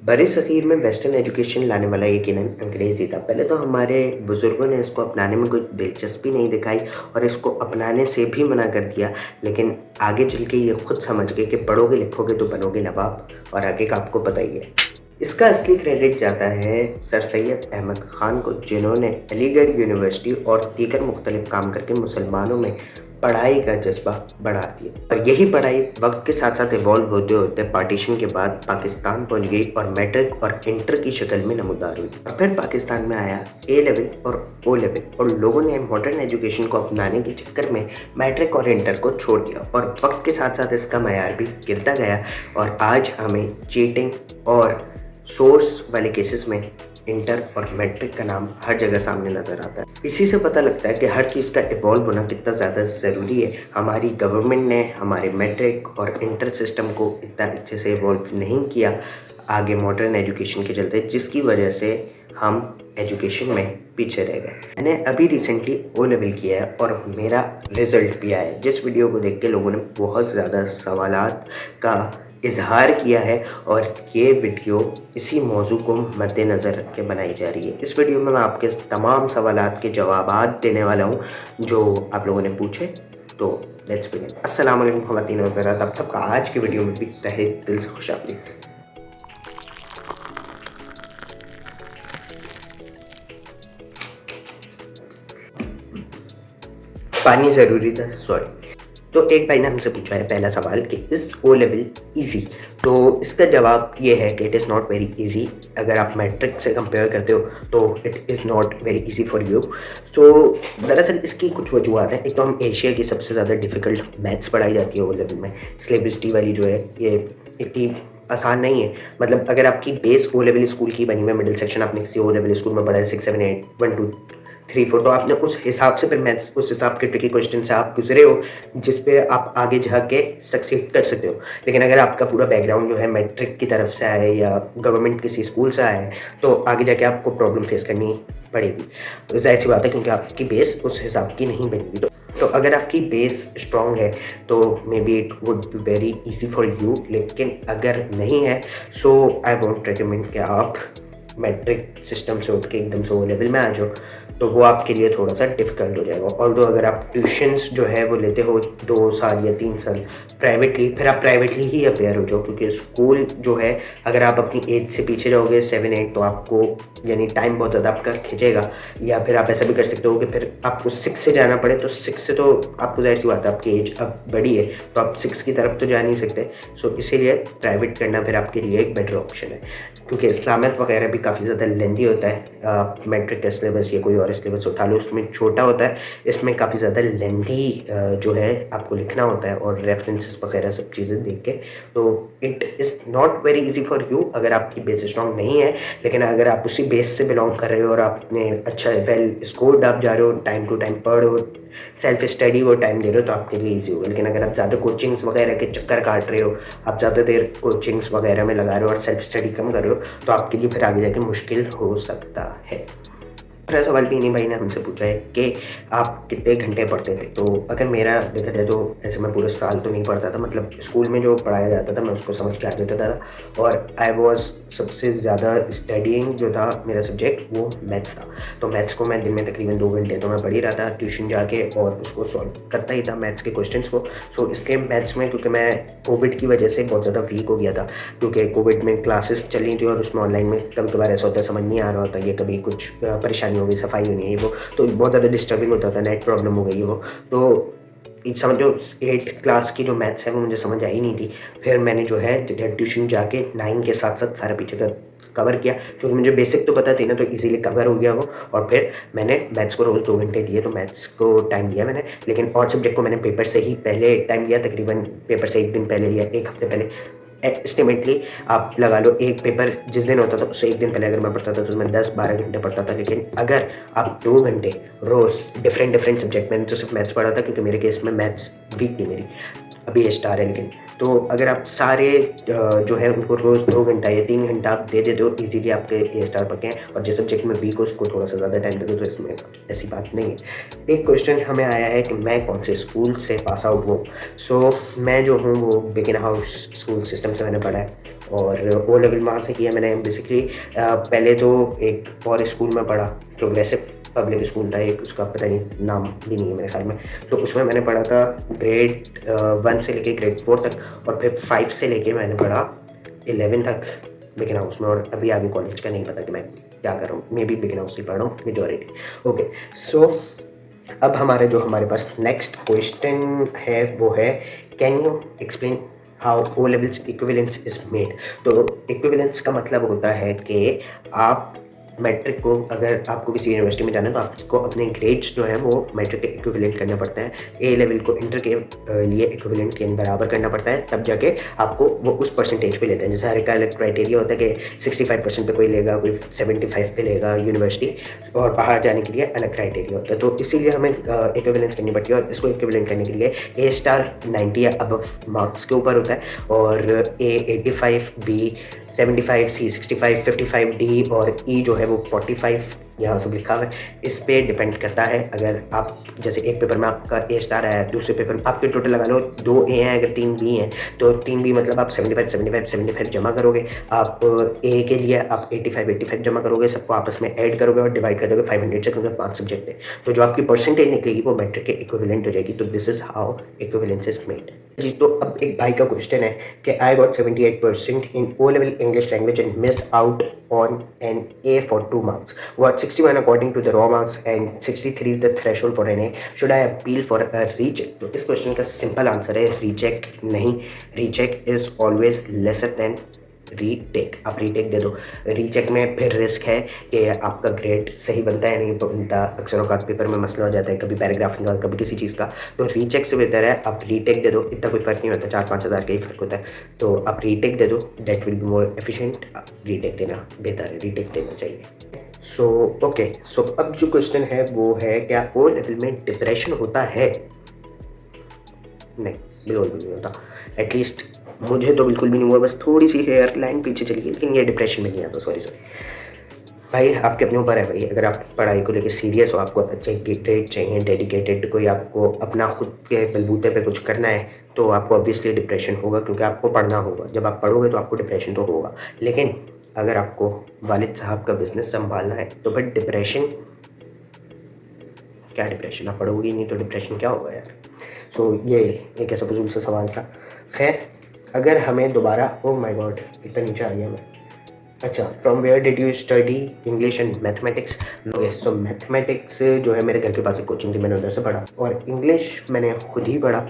बरसग़ीर में western education लाने वाला यकीनन अंग्रेज़ ही था। पहले तो हमारे बुज़ुर्गों ने इसको अपनाने में कोई दिलचस्पी नहीं दिखाई और इसको अपनाने से भी मना कर दिया, लेकिन आगे चल के ये खुद समझ गए कि पढ़ोगे लिखोगे तो बनोगे नवाब, और आगे का आपको पता ही है। इसका असली क्रेडिट जाता है सर सैयद अहमद ख़ान को, जिन्होंने अलीगढ़ यूनिवर्सिटी और दीगर मुख्तलिफ काम करके मुसलमानों में पढ़ाई का जज्बा बढ़ा दिया। और यही पढ़ाई वक्त के साथ साथ इवॉल्व होते होते पार्टीशन के बाद पाकिस्तान पहुंच गई और मैट्रिक और इंटर की शक्ल में नमूदार हुई। और फिर पाकिस्तान में आया ए लेवल और ओ लेवल, और लोगों ने मॉडर्न एजुकेशन को अपनाने के चक्कर में मैट्रिक और इंटर को छोड़ दिया, और वक्त के साथ साथ इसका मयार भी गिरता गया। और आज हमें चीटिंग और सोर्स वाले केसेस में इंटर और मैट्रिक का नाम हर जगह सामने नज़र आता है। इसी से पता लगता है कि हर चीज़ का इवॉल्व होना कितना ज़्यादा ज़रूरी है। हमारी गवर्नमेंट ने हमारे मैट्रिक और इंटर सिस्टम को इतना अच्छे से इवॉल्व नहीं किया आगे मॉडर्न एजुकेशन के चलते, जिसकी वजह से हम एजुकेशन में पीछे रह गए। मैंने अभी रिसेंटली ओ लेवल किया है और मेरा रिज़ल्ट भी आया है, जिस वीडियो को देख के लोगों ने बहुत ज़्यादा सवालात का इजहार किया है, और ये वीडियो इसी मौजू को मद्देनज़र रख के बनाई जा रही है। इस वीडियो में मैं आपके तमाम सवालात के जवाबात देने वाला हूँ जो आप लोगों ने पूछे। तो लेट्स बिगिन। अस्सलाम वालेकुम ख़वातीन और हज़रात, आप सबका आज की वीडियो में भी तहे दिल से खुशामदीद। पानी ज़रूरी था, सॉरी। तो एक भाई ने हमसे पूछा है पहला सवाल कि इज़ ओ लेवल ईजी। तो इसका जवाब ये है कि it is not very easy. अगर आप मैट्रिक से कंपेयर करते हो तो it is not very easy for you. So दरअसल इसकी कुछ वजूहत हैं। एक तो हम एशिया की सबसे ज़्यादा डिफ़िकल्ट मैथ्स पढ़ाई जाती है ओ लेवल में। सिलेबसिटी वाली जो है ये इतनी आसान नहीं है। मतलब अगर आपकी बेस ओ लेवल स्कूल की बनी हुई है, मिडिल सेक्शन आपने किसी ओ लेवल स्कूल में पढ़ा है 6, 7, 8, 1, 2, 3, 4, तो आपने उस हिसाब से फिर मैथ्स उस हिसाब के ट्रिकी क्वेश्चन से आप गुजरे हो, जिस पे आप आगे जाके सक्सीड कर सकते हो। लेकिन अगर आपका पूरा बैकग्राउंड जो है मैट्रिक की तरफ से आया है या गवर्नमेंट किसी स्कूल से आया है, तो आगे जाके आपको प्रॉब्लम फेस करनी पड़ेगी। तो ज़ाहिर सी बात है, क्योंकि आपकी बेस उस हिसाब की नहीं बनी हुई। तो अगर आपकी बेस स्ट्रॉन्ग है तो may be it would be very easy for you, लेकिन अगर नहीं है सो आई वोंट रिकमेंड कि आप मैट्रिक सिस्टम से उठ के एकदम से वो लेवल में आ जाओ, तो वो आपके लिए थोड़ा सा डिफ़िकल्ट हो जाएगा। ऑल्दो अगर आप ट्यूशन्स जो है वो लेते हो 2 साल या 3 साल प्राइवेटली, फिर आप प्राइवेटली ही अपेयर हो जाओ, क्योंकि स्कूल जो है अगर आप अपनी एज से पीछे जाओगे 7, 8, तो आपको यानी टाइम बहुत ज़्यादा आपका खिंचेगा। या फिर आप ऐसा भी कर सकते हो कि फिर आपको 6 से जाना पड़े, तो 6 से तो आपको ज़ाहिर सी बात है आपकी एज अब बड़ी है, तो आप 6 की तरफ तो जा नहीं सकते। सो इसीलिए प्राइवेट करना फिर आपके लिए एक बेटर ऑप्शन है, क्योंकि इस्लामिक वगैरह भी काफ़ी ज़्यादा लेंदी होता है। आप मैट्रिक का सिलेबस या कोई और सिलेबस उठा लो, उसमें छोटा होता है, इसमें काफ़ी ज़्यादा लेंदी जो है आपको लिखना होता है और रेफरेंसेस वगैरह सब चीज़ें देख के। तो it is not very easy for you अगर आपकी बेस स्ट्रॉन्ग नहीं है। लेकिन अगर आप उसी बेस से बिलोंग कर रहे हो और आपने अच्छा वेल स्कोर्ड आप जा रहे हो, टाइम टू टाइम पढ़ रहे हो, सेल्फ स्टडी को टाइम दे रहे हो, तो आपके लिए ईजी होगा। लेकिन अगर आप ज़्यादा कोचिंग्स वगैरह के चक्कर काट रहे हो, आप ज़्यादा देर कोचिंग्स वगैरह में लगा रहे हो और सेल्फ स्टडी कम कर रहे हो, तो आपके लिए फिर आगे जाके मुश्किल हो सकता है। दूसरा सवाल भी इन्हीं भाई ने हमसे पूछा है कि आप कितने घंटे पढ़ते थे। तो अगर मेरा देखा जाए तो ऐसे मैं पूरे साल तो नहीं पढ़ता था। मतलब स्कूल में जो पढ़ाया जाता था मैं उसको समझ के आ जाता था, और आई वॉज सबसे ज़्यादा स्टडिंग जो था मेरा सब्जेक्ट वो मैथ्स था। तो मैथ्स को मैं दिन में तकरीबन 2 घंटे तो मैं पढ़ ही रहा था ट्यूशन जाके, और उसको सॉल्व करता ही था मैथ्स के क्वेश्चन को। सो इसके मैथ्स में, क्योंकि मैं कोविड की वजह से बहुत ज़्यादा वीक हो गया था, क्योंकि कोविड में क्लासेस चल रही थी और उसमें ऑनलाइन में कभी कभार ऐसा होता है समझ नहीं आ रहा होता, ये कभी कुछ परेशानी हो गई, सफाई होनी है वो, तो बहुत ज़्यादा डिस्टर्बिंग होता था, नेट प्रॉब्लम हो गई वो। तो समझो 8 क्लास की जो मैथ्स है वो मुझे समझ आई नहीं थी। फिर मैंने जो है ट्यूशन जाके 9 के साथ साथ सारा पीछे का कवर किया, क्योंकि मुझे बेसिक तो पता थी ना, तो इजीली कवर हो गया वो। और फिर मैंने मैथ्स को रोज़ 2 घंटे दिए, तो मैथ्स को टाइम दिया मैंने। लेकिन और सब्जेक्ट को मैंने पेपर से ही पहले टाइम दिया, तकरीबन पेपर से 1 दिन पहले या 1 हफ्ते पहले। एस्टिमेटली आप लगा लो, एक पेपर जिस दिन होता था उससे 1 दिन पहले अगर मैं पढ़ता था तो मैं 10-12 घंटे पढ़ता था। लेकिन अगर आप 2 घंटे रोज़ डिफरेंट सब्जेक्ट, मैंने तो सिर्फ मैथ्स पढ़ा था क्योंकि मेरे केस में मैथ्स वीक थी मेरी। अभी ए स्टार है लेकिन। तो अगर आप सारे जो है उनको रोज़ 2 घंटा या 3 घंटा आप दे देते हो, ईज़िली आपके ए स्टार पक्के हैं। और जिस सब्जेक्ट में वीक हो उसको थोड़ा सा ज़्यादा टाइम दे दो, तो इसमें ऐसी बात नहीं है। एक क्वेश्चन हमें आया है कि मैं कौन से स्कूल से पास आउट हूँ। सो मैं जो हूँ वो बिगिन हाउस स्कूल सिस्टम से मैंने पढ़ा है और ओ लेवल वहाँ से किया मैंने। बेसिकली पहले तो एक और स्कूल में पढ़ा, प्रोग्रेसिव पब्लिक स्कूल था एक, उसका पता नहीं नाम भी नहीं है मेरे ख्याल में। तो उसमें मैंने पढ़ा था ग्रेड 1 से लेके ग्रेड 4 तक, और फिर 5 से लेके मैंने पढ़ा 11 तक बिगिन हाउस में। और अभी आगे कॉलेज का नहीं पता कि मैं क्या कर रहा हूँ, मे बी बिगिन हाउस ही पढ़ रहा हूँ मेजॉरिटी। ओके, सो अब हमारे पास नेक्स्ट क्वेश्चन है वो है, can you explain how O levels equivalence is made. तो इक्विवेलेंस का मतलब होता है कि आप मैट्रिक को, अगर आपको किसी यूनिवर्सिटी में जाना है तो आपको अपने ग्रेड्स जो है वो मैट्रिक के इक्विवेलेंट करना पड़ता है। ए लेवल को इंटर के लिए इक्विवेलेंट के बराबर करना पड़ता है, तब जाके आपको वो उस परसेंटेज पे लेते हैं। जैसे हर एक का अलग क्राइटेरिया होता है कि 65% पे कोई लेगा, कोई 75 पे लेगा यूनिवर्सिटी, और बाहर जाने के लिए अलग क्राइटेरिया होता है। तो इसीलिए हमें इक्विवेलेंस करनी पड़ती है, और इसको इक्विवेलेंट करने के लिए ए स्टार 90 या अबव मार्क्स के ऊपर होता है, और ए 85, बी 75, सी 65, 55, डी और ई जो है वो 45 यहाँ सब लिखा हुआ है। इस पे डिपेंड करता है। अगर आप जैसे एक पेपर में आपका ए स्टार आया है, दूसरे पेपर में आपके टोटल लगा लो 2 ए हैं, अगर 3 बी हैं तो 3 बी मतलब आप 75, 75, 75 जमा करोगे। आप ए के लिए आप 85, 85 जमा करोगे, सबको आपस में ऐड करोगे और डिवाइड कर दोगे 500 से, क्योंकि 5 सब्जेक्ट है। तो जो आपकी परसेंटेज निकलेगी वो मैट्रिक के इक्विवेलेंट हो जाएगी। तो this is how equivalence is made जी। तो अब एक भाई का क्वेश्चन है कि I got 78% in O level English language and missed out on an A for 2 marks, got 61 according to the raw marks and 63 is the threshold for an A. Should I appeal for a recheck? तो इस question का simple answer है recheck नहीं। Recheck is always lesser than retake. आप retake दे दो। Recheck में फिर रिस्क है कि आपका ग्रेड सही बनता है नहीं बनता, अक्सर औकात पेपर में मसला हो जाता है, कभी पैराग्राफ का कभी किसी चीज़ का। तो रीचेक से बेहतर है आप रीटेक दे दो, इतना कोई फ़र्क नहीं होता, 4-5 हज़ार का ही फ़र्क होता है। तो आप रीटेक दे दो, that will be more efficient. Retake देना बेहतर है, रीटेक देना चाहिए। सो अब जो क्वेश्चन है वो है, क्या ओ लेवल में डिप्रेशन होता है? नहीं, बिल्कुल भी नहीं होता। एटलीस्ट मुझे तो बिल्कुल भी नहीं हुआ, बस थोड़ी सी हेयर लाइन पीछे चली गई, लेकिन ये डिप्रेशन में नहीं आता। सॉरी भाई, आपके अपने ऊपर है भाई। अगर आप पढ़ाई को लेकर सीरियस हो, आपको अच्छे ग्रेड चाहिए, डेडिकेटेड, कोई आपको अपना खुद के बलबूते पे कुछ करना है, तो आपको ऑब्वियसली डिप्रेशन होगा, क्योंकि आपको पढ़ना होगा। जब आप पढ़ोगे तो आपको डिप्रेशन तो होगा। लेकिन अगर आपको वालिद साहब का बिजनेस संभालना है तो फिर डिप्रेशन क्या? डिप्रेशन आप पढ़ोगे ही नहीं तो डिप्रेशन क्या होगा यार। ये एक ऐसा फजूल सा सवाल था। खैर, अगर हमें दोबारा, ओह माय गॉड इतना नीचे आ गया मैं। अच्छा, from where did you study English and mathematics? Okay, so mathematics जो है मेरे घर के पास एक कोचिंग थी, मैंने उधर से पढ़ा, और इंग्लिश मैंने खुद ही पढ़ा।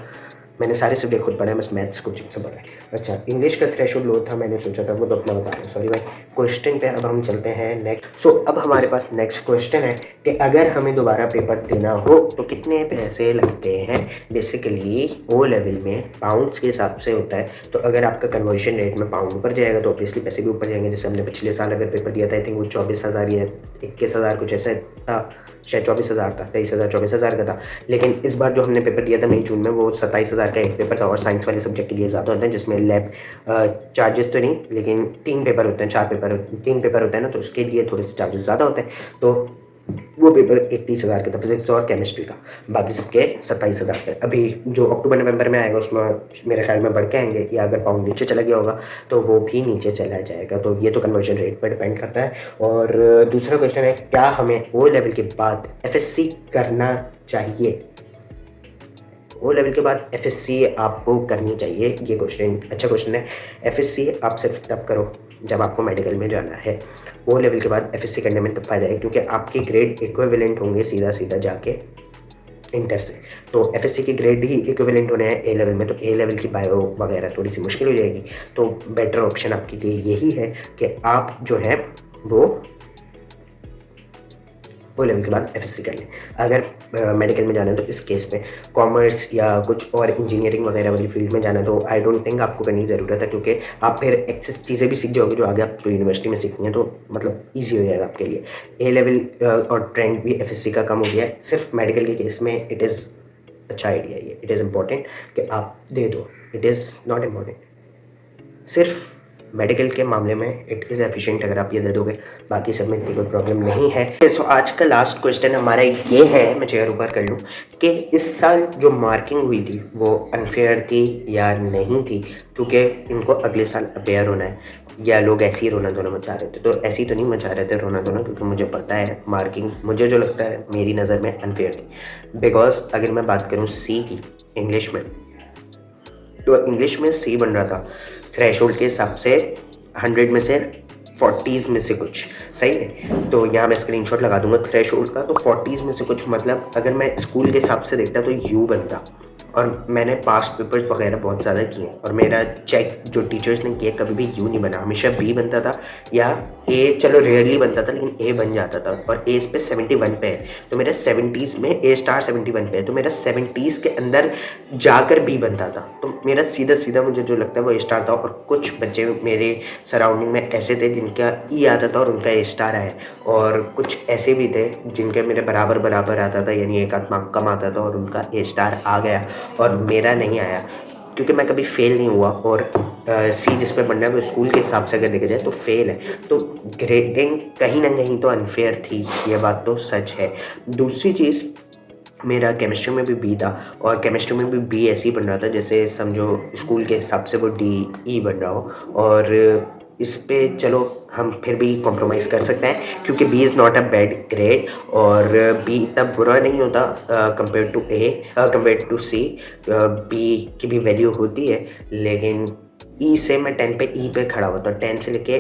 मैंने सारे सब्जेक्ट खुद पढ़े हैं, बस मैथ्स कोचिंग से पढ़ा है। अच्छा, इंग्लिश का थ्रेशोल्ड लो था, मैंने सोचा था वो तो अपना बता रहा। सॉरी भाई। क्वेश्चन पे अब हम चलते हैं नेक्स्ट। अब हमारे पास नेक्स्ट क्वेश्चन है कि अगर हमें दोबारा पेपर देना हो तो कितने पैसे लगते हैं? बेसिकली ओ लेवल में पाउंड्स के हिसाब से होता है, तो अगर आपका कन्वर्जन रेट में पाउंड ऊपर जाएगा तो ऑब्वियसली पैसे भी ऊपर जाएंगे। जैसे हमने पिछले साल अगर पेपर दिया था, आई थिंक वो 24,000 या 21,000 कुछ ऐसा था, शायद 24,000 था, 23,000 24,000 का था। लेकिन इस बार जो हमने पेपर दिया था मई जून में, वो 27,000 का एक पेपर था, और साइंस वाले सब्जेक्ट के लिए ज़्यादा होता है, जिसमें लैब चार्जेस तो नहीं, लेकिन 3 पेपर होते हैं, 3 पेपर होता है ना, तो उसके लिए थोड़े से चार्जेस ज़्यादा होते हैं। तो वो पेपर 31,000 का था, फिजिक्स और केमिस्ट्री का। बाकी सबके 27,000 का। अभी जो अक्टूबर नवंबर में आएगा उसमें मेरे ख्याल में बढ़ के आएंगे, या अगर पाउंड नीचे चला गया होगा तो वो भी नीचे चला जाएगा। तो ये तो कन्वर्जन रेट पर डिपेंड करता है। और दूसरा क्वेश्चन है, क्या हमें ओ लेवल के बाद एफएससी करना चाहिए? ओ लेवल के बाद एफएससी आपको करनी चाहिए। ये क्वेश्चन अच्छा क्वेश्चन है। एफएससी आप सिर्फ तब करो जब आपको मेडिकल में जाना है। ओ लेवल के बाद एफएससी करने में तब फ़ायदा है क्योंकि आपके ग्रेड इक्विवेलेंट होंगे सीधा सीधा जाके इंटर से। तो एफएससी के ग्रेड ही इक्विवेलेंट होने हैं ए लेवल में, तो ए लेवल की बायो वगैरह थोड़ी सी मुश्किल हो जाएगी। तो बेटर ऑप्शन आपके लिए यही है कि आप जो है वो ओ लेवल के बाद एफएससी कर लें। अगर मेडिकल में जाना है तो इस केस में कॉमर्स या कुछ और इंजीनियरिंग वगैरह वाली फील्ड में जाना है तो आई डोंट थिंक आपको करने की ज़रूरत है, क्योंकि आप फिर एक्सेस चीज़ें भी सीख जाओगे जो आगे आपको यूनिवर्सिटी में सीखनी है, तो मतलब ईजी हो जाएगा आपके लिए। ए लेवल और ट्रेंड भी एफएससी का कम हो गया है। सिर्फ मेडिकल के केस में इट इज़ अच्छा आइडिया, ये इट इज़ इम्पॉर्टेंट कि आप दे दो। It is not important. सिर्फ मेडिकल के मामले में इट इज़ एफिशिएंट, अगर आप ये दे दोगे, बाकी सब में इतनी कोई प्रॉब्लम नहीं है। सो आज का लास्ट क्वेश्चन हमारा ये है, मैं चेयर ऊपर कर लूँ, कि इस साल जो मार्किंग हुई थी वो अनफेयर थी या नहीं थी, क्योंकि इनको अगले साल अपेयर होना है, या लोग ऐसे ही रोना धोना मचा रहे थे। तो ऐसे ही तो नहीं मचा रहे थे रोना धोना, क्योंकि मुझे पता है मार्किंग, मुझे जो लगता है मेरी नज़र में अनफेयर थी। बिकॉज अगर मैं बात करूँ सी की इंग्लिश में, तो इंग्लिश में सी बन रहा था थ्रेशोल्ड के हिसाब से 100 में से 40s में से कुछ, सही है। तो यहाँ मैं स्क्रीनशॉट लगा दूंगा थ्रेशोल्ड का, तो 40s में से कुछ, मतलब अगर मैं स्कूल के हिसाब से देखता तो यू बनता। और मैंने पास्ट पेपर्स वगैरह बहुत ज़्यादा किए, और मेरा चेक जो टीचर्स ने किया कभी भी यू नहीं बना, हमेशा बी बनता था, या ए चलो रेयरली बनता था लेकिन ए बन जाता था। और ए पे 71 पे है, तो मेरा 70s में ए स्टार 71 पे है, तो मेरा 70s के अंदर जाकर बी बनता था। तो मेरा सीधा सीधा मुझे जो लगता है वो ए स्टार था। और कुछ बच्चे मेरे सराउंडिंग में ऐसे थे जिनका ई आता था और उनका ए स्टार आया, और कुछ ऐसे भी थे जिनके मेरे बराबर बराबर आता था, यानी एक आध मार्क कम आता था और उनका ए स्टार आ गया और मेरा नहीं आया, क्योंकि मैं कभी फेल नहीं हुआ। और सी जिस पे बनना है वो स्कूल के हिसाब से अगर देखा जाए तो फेल है। तो ग्रेडिंग कहीं ना कहीं तो अनफेयर थी, ये बात तो सच है। दूसरी चीज़, मेरा केमिस्ट्री में भी बी था, और केमिस्ट्री में भी बी ऐसे ही बन रहा था जैसे समझो स्कूल के हिसाब से वो डी ई बन रहा हो। और इस पे चलो हम फिर भी कॉम्प्रोमाइज़ कर सकते हैं, क्योंकि B is not a bad grade, और बी इतना बुरा नहीं होता compare to A, compare to C. B की भी वैल्यू होती है, लेकिन ई से मैं 10 पे ई पे खड़ा हुआ था, 10 से लेके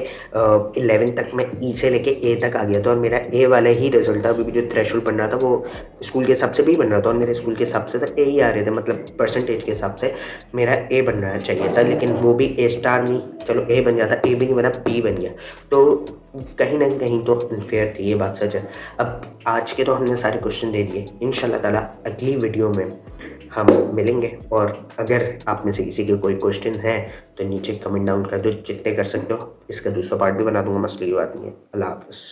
11 तक मैं ई से लेके ए तक आ गया था, और मेरा ए वाला ही रिजल्ट था। अभी भी जो थ्रेशोल्ड बन रहा था वो स्कूल के हिसाब से भी बन रहा था, और मेरे स्कूल के हिसाब से तो ए ही आ रहे थे, मतलब परसेंटेज के हिसाब से मेरा ए बनना चाहिए था, लेकिन वो भी ए स्टार नहीं, चलो ए बन जाता, ए भी नहीं बना, बी बन गया। तो कहीं ना कहीं तो अनफेयर थी, ये बात सच है। अब आज के तो हमने सारे क्वेश्चन दे दिए, इंशाल्लाह ताला अगली वीडियो में हम मिलेंगे। और अगर आप में से किसी के कोई क्वेश्चन हैं तो नीचे कमेंट डाउन कर दो, जितने कर सकते हो। इसका दूसरा पार्ट भी बना दूंगा, मसले की बात नहीं है। अल्लाह हाफ़िज़।